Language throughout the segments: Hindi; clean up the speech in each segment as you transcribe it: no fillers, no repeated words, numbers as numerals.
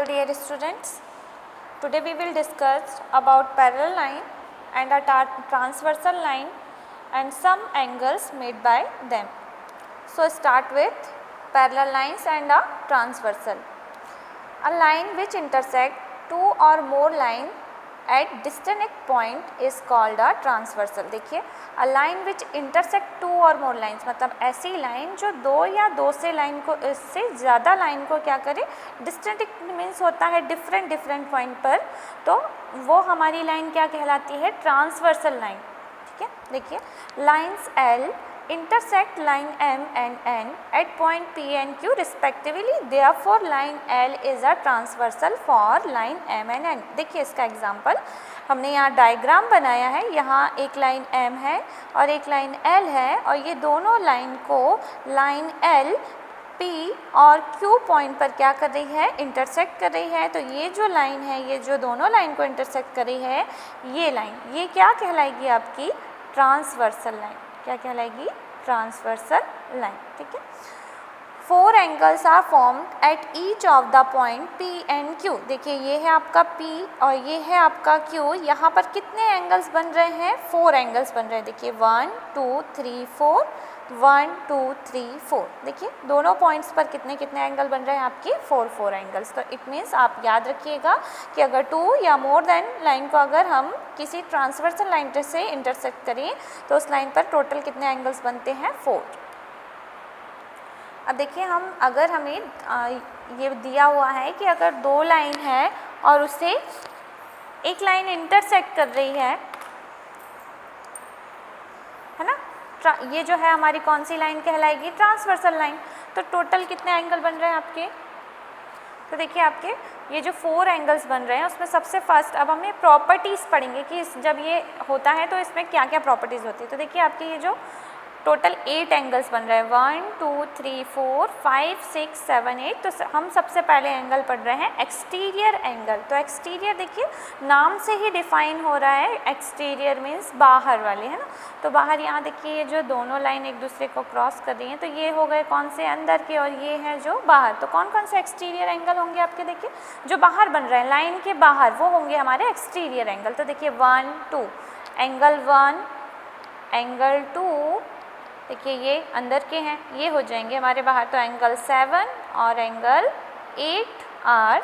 Hello dear students, today we will discuss about parallel line and a transversal line and some angles made by them. So start with parallel lines and a transversal. A line which intersect two or more lines at distinct point is called a transversal. देखिए a line which intersect two or more lines मतलब ऐसी लाइन जो दो या दो से लाइन को इससे ज़्यादा लाइन को क्या करे, डिस्टिंक्ट मीन्स होता है डिफरेंट पॉइंट पर, तो वो हमारी लाइन क्या कहलाती है, ट्रांसवर्सल लाइन. ठीक है, देखिए lines L intersect line M and N at point P and Q respectively, therefore line L is a transversal for line M and N. देखिए इसका एग्जाम्पल हमने यहाँ डायग्राम बनाया है. यहाँ एक लाइन M है और एक लाइन L है और ये दोनों लाइन को लाइन L P और Q पॉइंट पर क्या कर रही है, इंटरसेक्ट कर रही है. तो ये जो लाइन है, ये जो दोनों लाइन को इंटरसेक्ट कर रही है, ये लाइन, ये क्या कहलाएगी आपकी, ट्रांसवर्सल लाइन. क्या कहलाएगी, ट्रांसवर्सल लाइन. ठीक है. Four angles are formed at each of the point P and Q. देखिए ये है आपका P और ये है आपका Q. यहाँ पर कितने एंगल्स बन रहे हैं, फोर एंगल्स बन रहे हैं. देखिए 1 2 3 4, 1 2 3 4. देखिए दोनों पॉइंट्स पर कितने कितने एंगल बन रहे हैं आपके, फोर एंगल्स. तो इट मीन्स आप याद रखिएगा कि अगर टू या मोर देन लाइन को अगर हम किसी ट्रांसवर्सल लाइन से इंटरसेक्ट करें तो उस लाइन पर टोटल कितने एंगल्स बनते हैं, 4. अब देखिए हम अगर हमें ये दिया हुआ है कि अगर दो लाइन है और उसे एक लाइन इंटरसेक्ट कर रही है ना, ये जो है हमारी कौन सी लाइन कहलाएगी, ट्रांसवर्सल लाइन. तो टोटल कितने एंगल बन रहे हैं आपके, तो देखिए आपके ये जो फोर एंगल्स बन रहे हैं उसमें सबसे फर्स्ट अब हमें प्रॉपर्टीज़ पढ़ेंगे कि जब ये होता है तो इसमें क्या क्या प्रॉपर्टीज़ होती है. तो देखिए आपके ये जो टोटल 8 एंगल्स बन रहे हैं, 1 2 3 4 5 6 7 8. तो हम सबसे पहले एंगल पढ़ रहे हैं एक्सटीरियर एंगल. तो एक्सटीरियर देखिए नाम से ही डिफाइन हो रहा है, एक्सटीरियर मीन्स बाहर वाले, है ना. तो बाहर यहाँ देखिए ये जो दोनों लाइन एक दूसरे को क्रॉस कर रही हैं, तो ये हो गए कौन से, अंदर के, और ये है जो बाहर. तो कौन कौन से एक्सटीरियर एंगल होंगे आपके, देखिए जो बाहर बन रहे हैं लाइन के बाहर, वो होंगे हमारे एक्सटीरियर एंगल. तो देखिए 1 2 एंगल 1, एंगल 2, देखिए ये अंदर के हैं, ये हो जाएंगे हमारे बाहर. तो एंगल 7 और एंगल 8 आर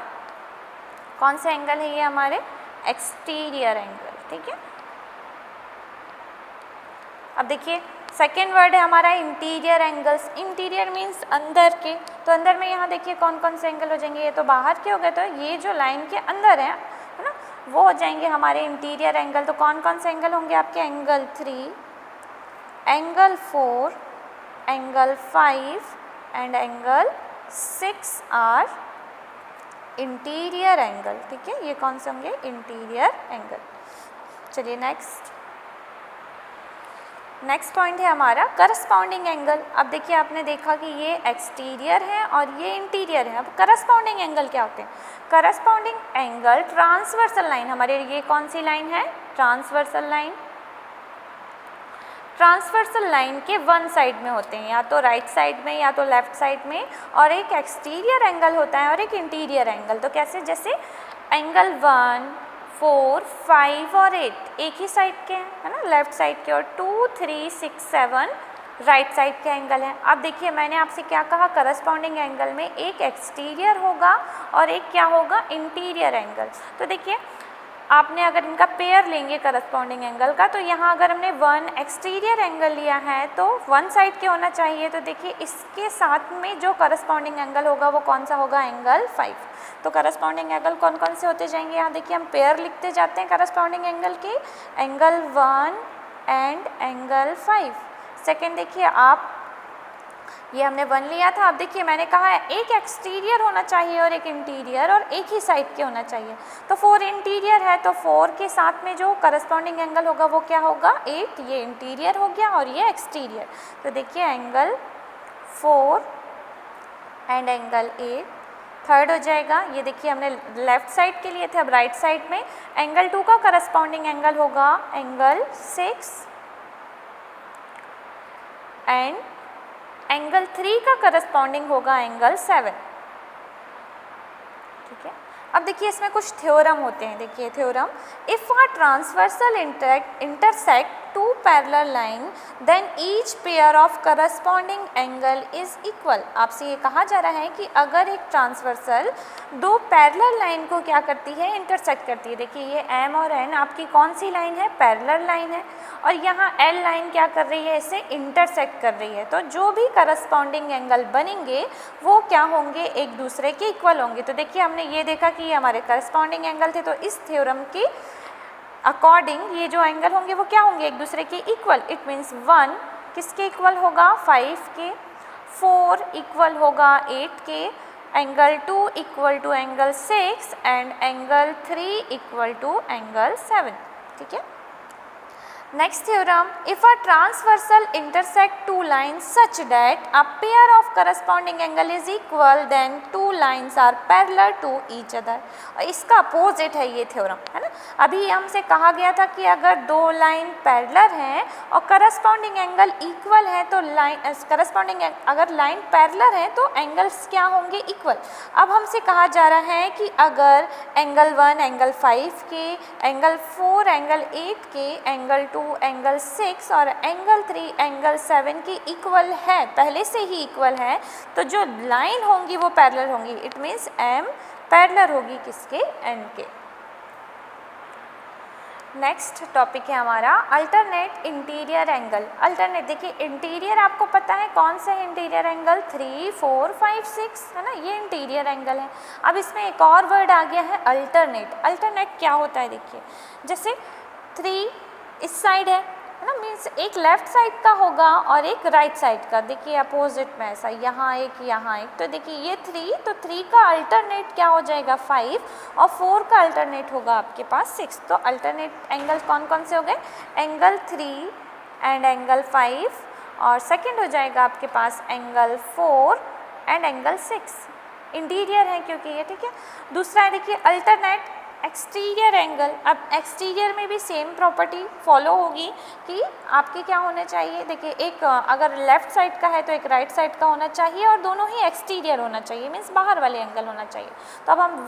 कौन से एंगल है, ये हमारे एक्सटीरियर एंगल. ठीक है. अब देखिए सेकेंड वर्ड है हमारा इंटीरियर एंगल्स. इंटीरियर मीन्स अंदर के. तो अंदर में यहाँ देखिए कौन कौन से एंगल हो जाएंगे, ये तो बाहर के हो गए. तो ये जो लाइन के अंदर है ना, वो हो जाएंगे हमारे इंटीरियर एंगल. तो कौन कौन से एंगल होंगे आपके, angle 3, angle 4, angle 5 and angle 6 are interior angle. ठीक है, ये कौन से होंगे, इंटीरियर एंगल. चलिए नेक्स्ट पॉइंट है हमारा करस्पॉन्डिंग एंगल. अब देखिए आपने देखा कि ये एक्सटीरियर है और ये इंटीरियर है. अब करस्पॉन्डिंग एंगल क्या होते हैं, करस्पॉन्डिंग एंगल ट्रांसवर्सल लाइन, हमारे ये कौन सी लाइन है, ट्रांसवर्सल लाइन. ट्रांसवर्सल लाइन के वन साइड में होते हैं, या तो राइट साइड में या तो लेफ्ट साइड में, और एक एक्सटीरियर एंगल होता है और एक इंटीरियर एंगल. तो कैसे, जैसे एंगल 1 4 5 और 8 एक ही साइड के हैं, है ना, लेफ्ट साइड के, और 2 3 6 7 राइट साइड के एंगल हैं. अब देखिए मैंने आपसे क्या कहा, करस्पॉन्डिंग एंगल में एक एक्सटीरियर होगा और एक क्या होगा, इंटीरियर एंगल. तो देखिए आपने अगर इनका पेयर लेंगे करस्पॉन्डिंग एंगल का, तो यहाँ अगर हमने 1 एक्सटीरियर एंगल लिया है तो वन साइड के होना चाहिए. तो देखिए इसके साथ में जो करस्पॉन्डिंग एंगल होगा वो कौन सा होगा, एंगल 5. तो करस्पॉन्डिंग एंगल कौन कौन से होते जाएंगे, यहाँ देखिए हम पेयर लिखते जाते हैं करस्पॉन्डिंग एंगल के, एंगल 1 एंड एंगल 5. सेकेंड देखिए आप, ये हमने 1 लिया था. अब देखिए मैंने कहा है एक एक्सटीरियर होना चाहिए और एक इंटीरियर, और एक ही साइड के होना चाहिए. तो 4 इंटीरियर है, तो 4 के साथ में जो करस्पॉन्डिंग एंगल होगा वो क्या होगा, 8. ये इंटीरियर हो गया और ये एक्सटीरियर. तो देखिए एंगल 4 एंड एंगल 8 थर्ड हो जाएगा. ये देखिए हमने लेफ्ट साइड के लिए थे, अब राइट साइड में एंगल 2 का करस्पॉन्डिंग एंगल होगा एंगल 6 एंड एंगल 3 का करस्पॉन्डिंग होगा एंगल 7. ठीक है। अब देखिए इसमें कुछ थ्योरम होते हैं, देखिए theorem, if a transversal intersect two parallel line then each pair of corresponding angle is equal. आपसे ये कहा जा रहा है कि अगर एक ट्रांसवर्सल दो पैरेलल लाइन को क्या करती है, इंटरसेक्ट करती है। देखिए ये एम और एन आपकी कौन सी लाइन है, पैरेलल लाइन है, और यहाँ एल लाइन क्या कर रही है, इसे इंटरसेक्ट कर रही है। तो जो भी करस्पॉन्डिंग एंगल बनेंगे वो क्या होंगे, एक दूसरे के इक्वल होंगे। तो देखिए हमने ये देखा कि ये हमारे करस्पॉन्डिंग एंगल थे, तो इस थ्योरम की अकॉर्डिंग ये जो एंगल होंगे वो क्या होंगे, एक दूसरे के इक्वल। इट मीन्स 1 किसके इक्वल होगा, 5 के, 4 इक्वल होगा 8 के, angle 2 equal to angle 6 and angle 3 equal to angle 7। ठीक है। Next theorem, if a transversal intersect two lines such that a pair of corresponding angle is equal, then two lines are parallel to each other। इसका अपोजिट है ये थ्योरम, है ना। अभी हमसे कहा गया था कि अगर दो लाइन पैरेलल हैं और करस्पॉन्डिंग एंगल इक्वल है तो लाइन करस्पॉन्डिंग अगर लाइन पैरेलल है तो एंगल्स क्या होंगे, इक्वल। अब हमसे कहा जा रहा है कि अगर एंगल 1 एंगल 5 के, एंगल 4 एंगल 8 के, एंगल 2 एंगल 6 और एंगल 3 एंगल 7 की इक्वल है, पहले से ही इक्वल है, तो जो लाइन होंगी वो पैरेलल होंगी। इट मीन्स एम पैरेलल होगी किसके, एन के। नेक्स्ट टॉपिक है हमारा अल्टरनेट इंटीरियर एंगल। अल्टरनेट, देखिए इंटीरियर आपको पता है कौन से है इंटीरियर एंगल, 3, 4, 5, 6, है ना, ये इंटीरियर एंगल है। अब इसमें एक और वर्ड आ गया है अल्टरनेट। अल्टरनेट क्या होता है, देखिए जैसे 3 इस साइड है ना, मीन्स एक लेफ्ट साइड का होगा और एक राइट साइड का। देखिए अपोजिट में ऐसा, यहाँ एक यहाँ एक, तो देखिए ये 3, तो 3 का अल्टरनेट क्या हो जाएगा 5 और 4 का अल्टरनेट होगा आपके पास 6। तो अल्टरनेट एंगल कौन कौन से हो गए, एंगल 3 एंड एंगल 5, और सेकंड हो जाएगा आपके पास एंगल 4 एंड एंगल 6, इंटीरियर है क्योंकि ये। ठीक है। दूसरा है देखिए अल्टरनेट एक्सटीरियर एंगल। अब एक्सटीरियर में भी सेम प्रॉपर्टी फॉलो होगी कि आपके क्या होने चाहिए, देखिए एक अगर लेफ़्ट साइड का है तो एक राइट साइड का होना चाहिए और दोनों ही एक्सटीरियर होना चाहिए, मीन्स बाहर वाले एंगल होना चाहिए। तो अब हम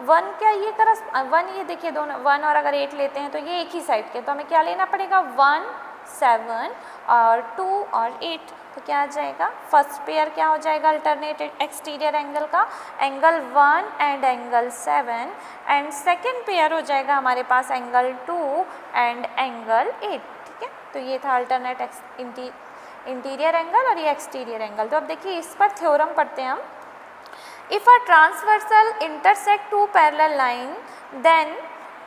1 क्या ये 1, ये देखिए दोनों 1 और अगर 8 लेते हैं तो ये एक ही साइड के, तो हमें क्या लेना पड़ेगा 1, 7 और 2 और 8, तो क्या आ जाएगा, फर्स्ट पेयर क्या हो जाएगा अल्टरनेट एक्सटीरियर एंगल का, angle 1 and angle 7, and second pair हो जाएगा हमारे पास एंगल 2 एंड एंगल 8। ठीक है। तो ये था अल्टरनेट इंटीरियर एंगल और ये एक्सटीरियर एंगल। तो अब देखिए इस पर थ्योरम पढ़ते हैं हम। If a transversal intersect two parallel line then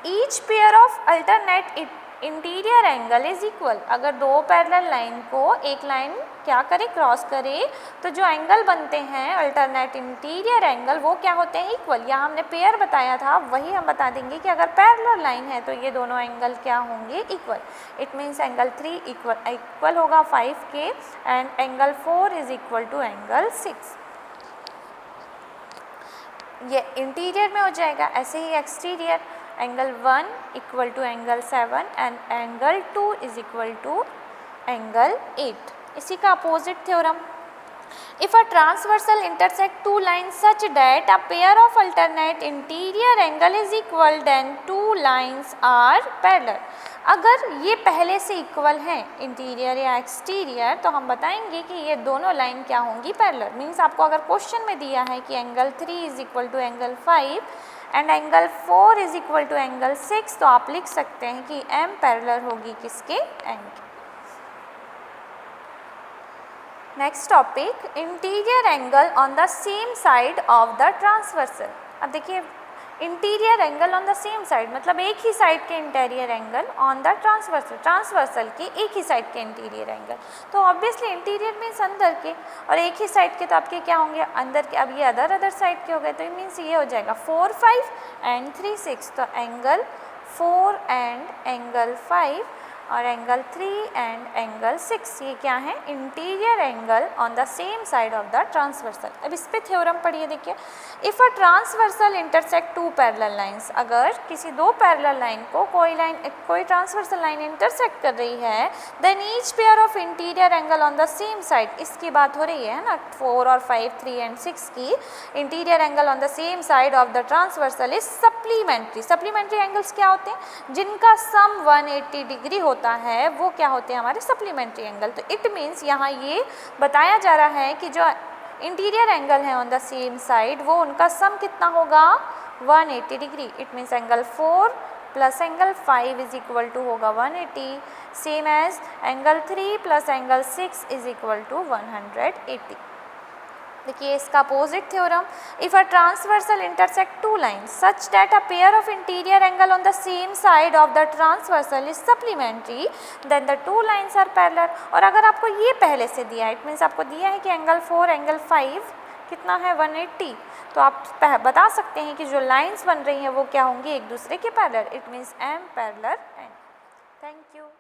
each pair of alternate interior angle is equal. अगर दो पैरेलल लाइन को एक लाइन क्या करे, क्रॉस करे, तो जो एंगल बनते हैं अल्टरनेट इंटीरियर एंगल वो क्या होते हैं, इक्वल। यहाँ हमने पेयर बताया था, वही हम बता देंगे कि अगर पैरेलल लाइन है तो ये दोनों एंगल क्या होंगे, equal. It means angle 3 equal होगा 5 के and angle 4 is equal to angle 6। ये इंटीरियर में हो जाएगा। ऐसे ही exterior, angle 1 equal to angle 7 and angle 2 is equal to angle 8। इसी का opposite theorem, if a transversal intersect two lines such that a pair of alternate interior angle is equal then two lines are parallel. अगर ये पहले से इक्वल हैं इंटीरियर या एक्सटीरियर, तो हम बताएंगे कि ये दोनों लाइन क्या होंगी, पैरेलल। मीन्स आपको अगर क्वेश्चन में दिया है कि angle 3 is equal to angle 5 and angle 4 is equal to angle 6, तो आप लिख सकते हैं कि एम पैरेलल होगी किसके, एन के। Next topic, interior angle on the same side of the transversal. अब देखिए interior angle on the same side मतलब एक ही साइड के interior angle on the transversal, transversal के एक ही साइड के इंटीरियर एंगल। तो ऑब्वियसली इंटीरियर मीन्स अंदर के, और एक ही साइड के तो आपके क्या होंगे, अंदर के। अब ये अदर साइड के हो गए, तो ये मीन्स ये हो जाएगा 4, 5 एंड 3, 6, तो एंगल 4 एंड एंगल 5 और एंगल 3 एंड एंगल 6 ये क्या है, interior angle on the same side of the transversal. अब इस पे थ्योरम पढ़िए, देखिए if a transversal intersect two parallel lines, अगर किसी दो पैरेलल लाइन को कोई ट्रांसवर्सल लाइन इंटरसेक्ट कर रही है, then each pair of interior angle on the same side, इसकी बात हो रही है ना 4 और 5, 3 एंड 6 की, interior angle on the same side of the transversal is supplementary. Supplementary angles क्या होते हैं, जिनका सम 180 डिग्री होता है वो क्या होते हैं, हमारे सप्लीमेंट्री एंगल। तो इट मीन्स यहाँ ये बताया जा रहा है कि जो इंटीरियर एंगल है ऑन द सेम साइड वो उनका सम कितना होगा, 180 degree. It means angle 4 plus angle 5 is equal to होगा 180, same as angle 3 plus angle 6 is equal to 180। देखिए इसका opposite theorem, if a transversal intersect two lines such that a pair of interior angle on the same side of the transversal is supplementary then the two lines are parallel. और अगर आपको ये पहले से दिया है, इट मीन्स आपको दिया है कि एंगल 4 एंगल 5 कितना है 180, तो आप बता सकते हैं कि जो लाइन्स बन रही हैं वो क्या होंगी, एक दूसरे के parallel. It means M parallel N. Thank you.